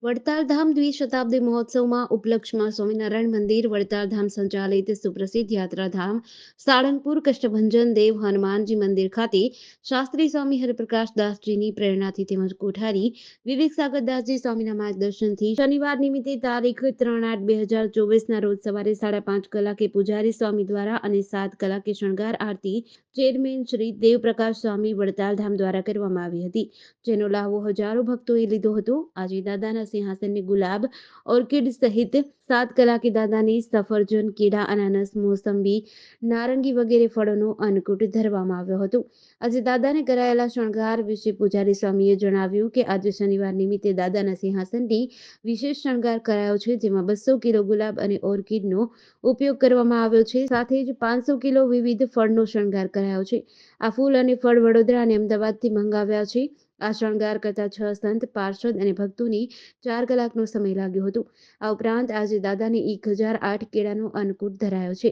વડતાલ ધામ દ્વિશતાબ્દી મહોત્સવમાં ઉપલક્ષમાં સ્વામિનારાયણ મંદિર વડતાલ ધામ સંચાલિત સુપ્રસિદ્ધ યાત્રાધામ સાળંગપુર કષ્ટભંજન દેવ હનુમાનજી મંદિર ખાતે શાસ્ત્રી સ્વામી હરિપ્રકાશ દાસજીની પ્રેરણાથી તેમજ કોઠારી વિવેક સાગરદાસજી સ્વામીના માર્ગદર્શનથી શનિવાર નિમિત્તે તારીખ 3/8/2024ના રોજ સવારે 5:30 કલાકે પૂજારી સ્વામી દ્વારા અને 7 કલાકે શણગાર આરતી ચેરમેન શ્રી દેવપ્રકાશ સ્વામી વડતાલ ધામ દ્વારા કરવામાં આવી હતી, જેનો લાહવો હજારો ભક્તોએ લીધો હતો. આજે દાદાના સિંહાસનને ગુલાબ, ઓર્કિડ સહિત 7 કલાકે દાદાની સફરજન, કેળા, અનાનસ, મોસંબી, નારંગી વગેરે ફળોનો અન્નકૂટ ધરવામાં આવ્યો હતો. આજે દાદાને કરાયેલા શણગાર વિશે પૂજારી સ્વામીએ જણાવ્યું કે આજે શનિવાર નિમિત્તે દાદાના સિંહાસનની વિશેષ શણગાર કરાયો છે, જેમાં 200 કિલો ગુલાબ અને ઓર્કિડનો ઉપયોગ કરવામાં આવ્યો છે. સાથે જ 500 કિલો વિવિધ ફળનો શણગાર કરાયો છે. આ ફૂલ અને ફળ વડોદરા અને અમદાવાદથી મંગાવ્યા છે. આ શણગાર કરતા 6 સંત, પાર્ષદ અને ભક્તોની 4 કલાકનો સમય લાગ્યો હતો. આ ઉપરાંત આજે દાદાને 1008 કેળાનો અન્નકૂટ ધરાયો છે.